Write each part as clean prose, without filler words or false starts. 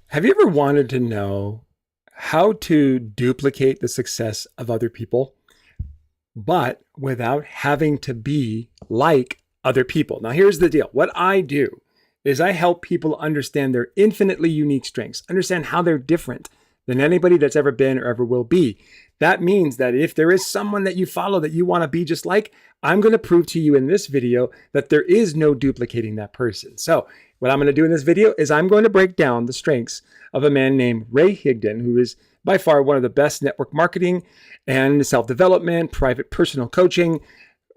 Have you ever wanted to know how to duplicate the success of other people, but without having to be like other people? Now, here's the deal. What I do is I help people understand their infinitely unique strengths, understand how they're different than anybody that's ever been or ever will be. That means that if there is someone that you follow that you want to be just like, I'm going to prove to you in this video that there is no duplicating that person. So what I'm going to do in this video is I'm going to break down the strengths of a man named Ray Higdon, who is by far one of the best network marketing and self-development, private personal coaching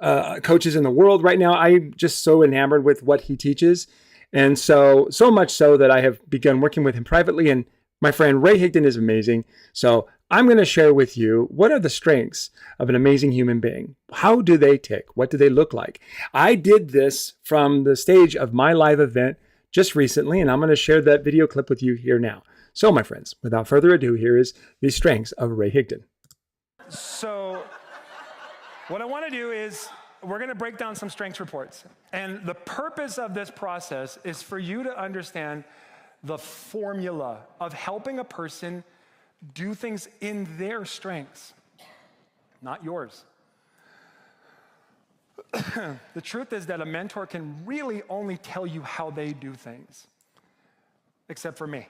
coaches in the world right now. I'm just so enamored with what he teaches. And so much so that I have begun working with him privately. And my friend Ray Higdon is amazing. So I'm going to share with you what are the strengths of an amazing human being. How do they tick? What do they look like? I did this from the stage of my live event just recently, and I'm going to share that video clip with you here now. So, my friends, without further ado, here is the strengths of Ray Higdon. So what I want to do is we're going to break down some strengths reports. And the purpose of this process is for you to understand the formula of helping a person do things in their strengths, not yours. The truth is that a mentor can really only tell you how they do things, except for me.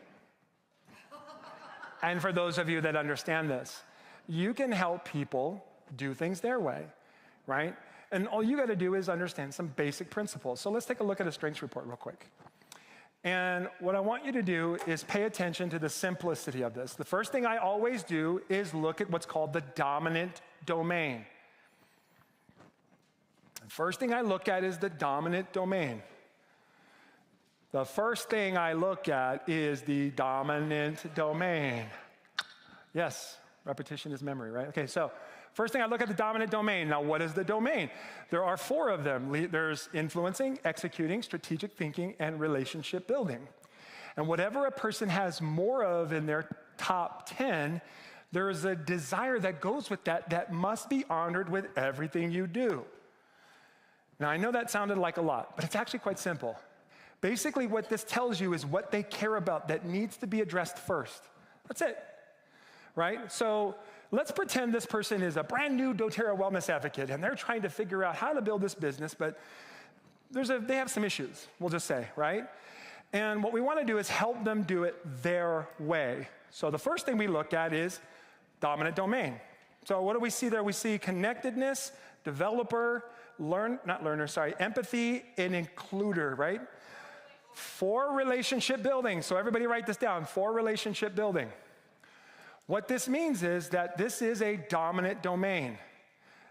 And for those of you that understand this, you can help people do things their way, right? And all you got to do is understand some basic principles. So let's take a look at a strengths report real quick. And what I want you to do is pay attention to the simplicity of this. The first thing I always do is look at what's called the dominant domain. The first thing I look at is the dominant domain. The first thing I look at is the dominant domain. Yes, repetition is memory, right? Okay, so first thing I look at the dominant domain. Now, what is the domain? There are 4 of them. There's influencing, executing, strategic thinking, and relationship building. And whatever a person has more of in their top 10, there is a desire that goes with that that must be honored with everything you do. Now, I know that sounded like a lot, but it's actually quite simple. Basically, what this tells you is what they care about that needs to be addressed first. That's it, right? So let's pretend this person is a brand new doTERRA wellness advocate, and they're trying to figure out how to build this business, but they have some issues, we'll just say, right? And what we want to do is help them do it their way. So the first thing we look at is dominant domain. So what do we see there? We see connectedness, developer, empathy, and includer, right? 4 relationship building. So everybody write this down, 4 relationship building. What this means is that this is a dominant domain.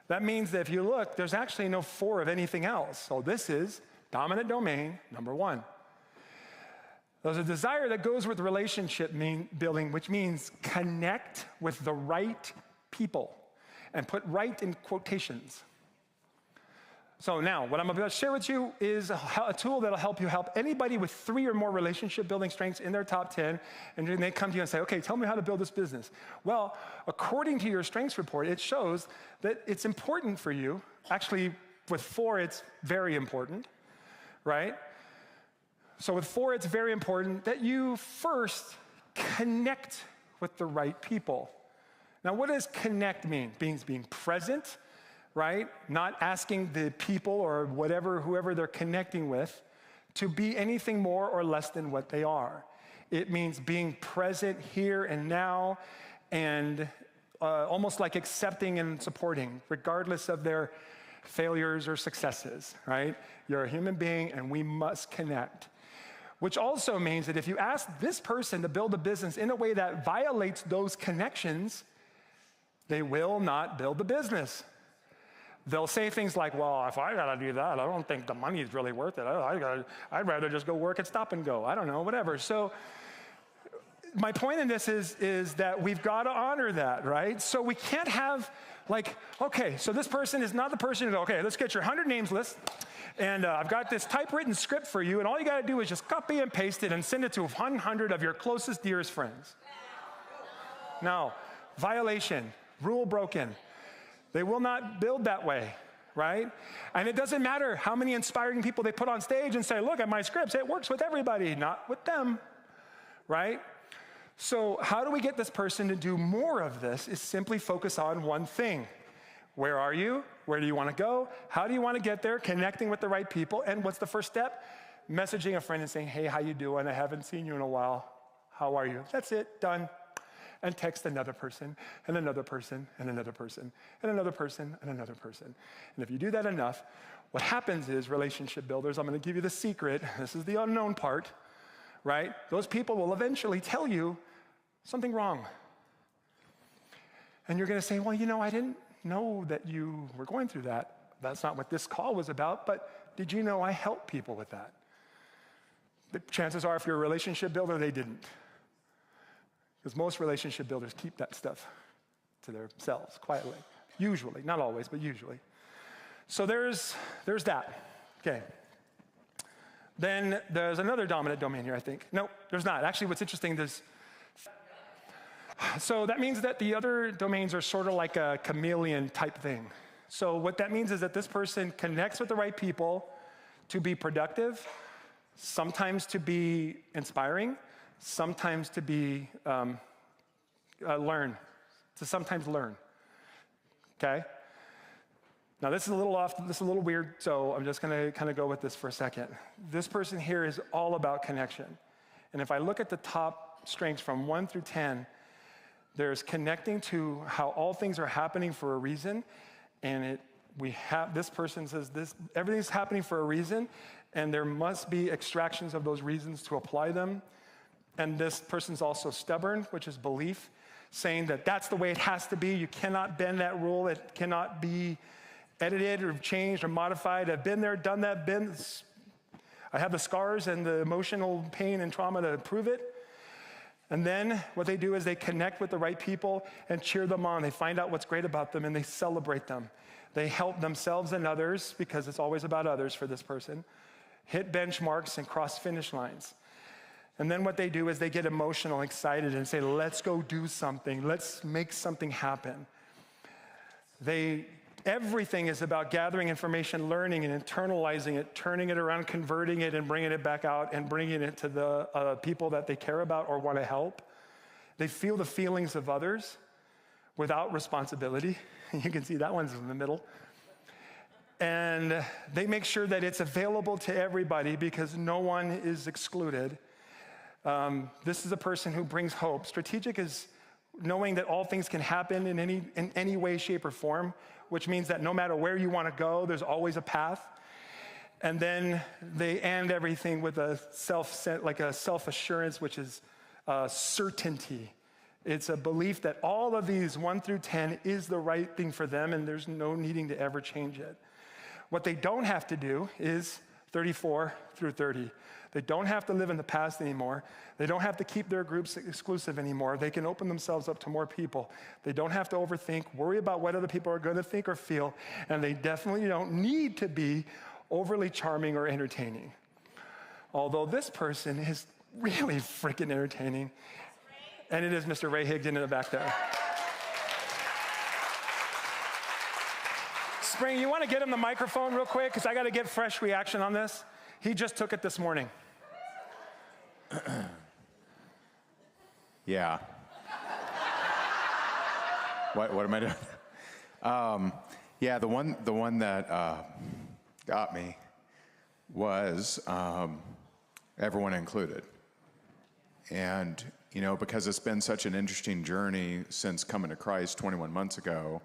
That means that if you look, there's actually no 4 of anything else. So this is dominant domain number 1. There's a desire that goes with relationship building, which means connect with the right people, and put right in quotations. So now, what I'm about to share with you is a tool that'll help you help anybody with 3 or more relationship building strengths in their top 10, and then they come to you and say, okay, tell me how to build this business. Well, according to your strengths report, it shows that it's important for you. Actually, with 4, it's very important, right? So with 4, it's very important that you first connect with the right people. Now, what does connect mean? It means being present, right? Not asking the people or whoever they're connecting with to be anything more or less than what they are. It means being present here and now, and almost like accepting and supporting, regardless of their failures or successes, right? You're a human being and we must connect. Which also means that if you ask this person to build a business in a way that violates those connections, they will not build the business. They'll say things like, well, if I gotta do that, I don't think the money is really worth it. I'd rather just go work at Stop and Go. I don't know, whatever. So my point in this is that we've got to honor that, right? So we can't have okay, so this person is not the person who go, okay, let's get your 100 names list, and I've got this typewritten script for you, and all you gotta do is just copy and paste it and send it to 100 of your closest, dearest friends. No, violation, rule broken. They will not build that way, right? And it doesn't matter how many inspiring people they put on stage and say, look at my scripts, it works with everybody, not with them, right? So how do we get this person to do more of this is simply focus on one thing. Where are you? Where do you want to go? How do you want to get there? Connecting with the right people. And what's the first step? Messaging a friend and saying, hey, how you doing? I haven't seen you in a while. How are you? That's it, done. And text another person, and another person, and another person, and another person, and another person. And if you do that enough, what happens is, relationship builders, I'm going to give you the secret. This is the unknown part, right? Those people will eventually tell you something wrong. And you're going to say, well, you know, I didn't know that you were going through that. That's not what this call was about, but did you know I help people with that? The chances are, if you're a relationship builder, they didn't. Because most relationship builders keep that stuff to themselves quietly. Usually, not always, but usually. So there's that. Okay. Then there's another dominant domain here, I think. No, there's not. Actually, what's interesting, so that means that the other domains are sort of like a chameleon type thing. So what that means is that this person connects with the right people to be productive, sometimes to be inspiring, sometimes to be learn, to sometimes learn. Okay? Now this is a little off, this is a little weird, so I'm just gonna kind of go with this for a second. This person here is all about connection. And if I look at the top strengths from 1 through 10, there's connecting to how all things are happening for a reason, and this person says this, everything's happening for a reason, and there must be extractions of those reasons to apply them. And this person's also stubborn, which is belief, saying that that's the way it has to be. You cannot bend that rule. It cannot be edited or changed or modified. I've been there, done that, I have the scars and the emotional pain and trauma to prove it. And then what they do is they connect with the right people and cheer them on. They find out what's great about them and they celebrate them. They help themselves and others, because it's always about others for this person, hit benchmarks and cross finish lines. And then what they do is they get emotional, excited, and say, let's go do something. Let's make something happen. Everything is about gathering information, learning and internalizing it, turning it around, converting it, and bringing it back out and bringing it to the people that they care about or want to help. They feel the feelings of others without responsibility. You can see that one's in the middle. And they make sure that it's available to everybody because no one is excluded. This is a person who brings hope. Strategic is knowing that all things can happen in any way, shape, or form, which means that no matter where you want to go, there's always a path. And then they end everything with a self-assurance, which is certainty. It's a belief that all of these 1 through 10 is the right thing for them, and there's no needing to ever change it. What they don't have to do is 34 through 30. They don't have to live in the past anymore. They don't have to keep their groups exclusive anymore. They can open themselves up to more people. They don't have to overthink, worry about what other people are going to think or feel, and they definitely don't need to be overly charming or entertaining. Although this person is really freaking entertaining, and it is Mr. Ray Higdon in the back there. Spring, you want to get him the microphone real quick? Because I got to get fresh reaction on this. He just took it this morning. Yeah. What am I doing? Yeah, the one that got me was everyone included. And, because it's been such an interesting journey since coming to Christ 21 months ago,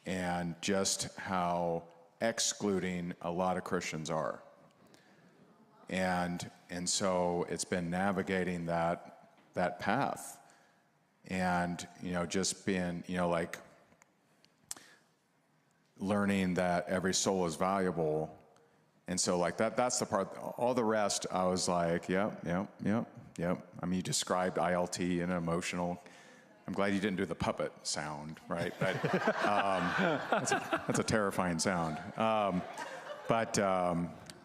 and just how excluding a lot of Christians are. And so it's been navigating that path, and just being like learning that every soul is valuable. And so like that's the part. All the rest I was like, yep. I mean, you described ILT and emotional. I'm glad you didn't do the puppet sound, right? But that's a terrifying sound.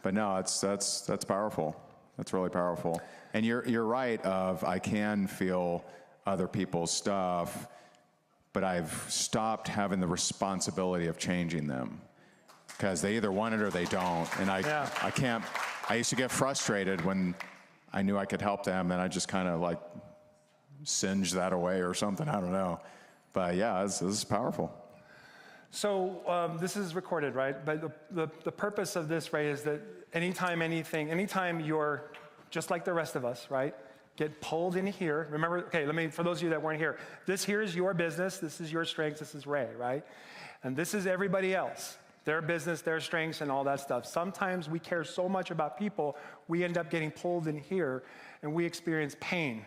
But no, that's powerful. That's really powerful. And you're right. I can feel other people's stuff, but I've stopped having the responsibility of changing them, because they either want it or they don't. And I can't. I used to get frustrated when I knew I could help them, and I just kind of like singe that away or something. I don't know. But yeah, this is powerful. So this is recorded, right? But the purpose of this, right, is that anytime you're just like the rest of us, right, get pulled in here. Remember, okay, for those of you that weren't here, this here is your business, this is your strengths, this is Ray, right? And this is everybody else, their business, their strengths, and all that stuff. Sometimes we care so much about people, we end up getting pulled in here, and we experience pain,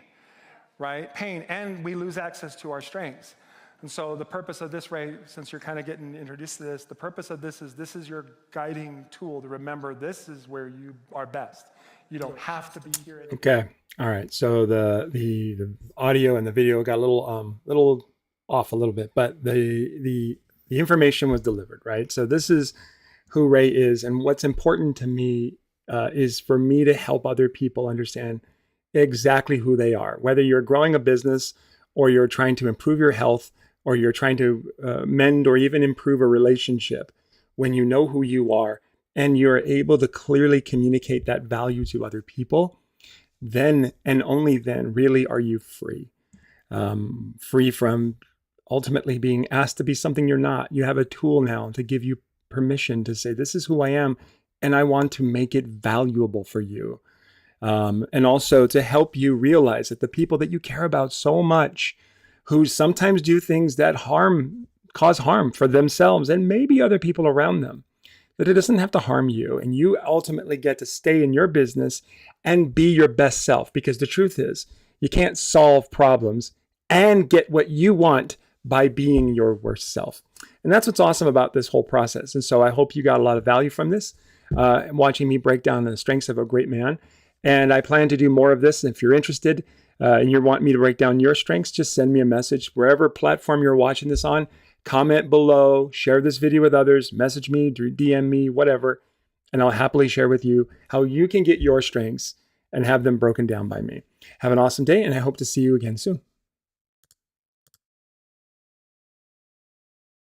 right? Pain, and we lose access to our strengths. And so the purpose of this, Ray, since you're kind of getting introduced to this, the purpose of this is your guiding tool to remember this is where you are best. You don't have to be here. Okay. All right. So the audio and the video got a little off a little bit, but the information was delivered, right? So this is who Ray is, and what's important to me is for me to help other people understand exactly who they are. Whether you're growing a business, or you're trying to improve your health, or you're trying to mend or even improve a relationship, when you know who you are and you're able to clearly communicate that value to other people, then and only then really are you free. Free from ultimately being asked to be something you're not. You have a tool now to give you permission to say, this is who I am, and I want to make it valuable for you. And also to help you realize that the people that you care about so much, who sometimes do things that cause harm for themselves and maybe other people around them, that it doesn't have to harm you. And you ultimately get to stay in your business and be your best self. Because the truth is, you can't solve problems and get what you want by being your worst self. And that's what's awesome about this whole process. And so I hope you got a lot of value from this, watching me break down the strengths of a great man. And I plan to do more of this. If you're interested and you want me to break down your strengths, just send me a message wherever platform you're watching this on. Comment below, share this video with others, message me, DM me, whatever. And I'll happily share with you how you can get your strengths and have them broken down by me. Have an awesome day, and I hope to see you again soon.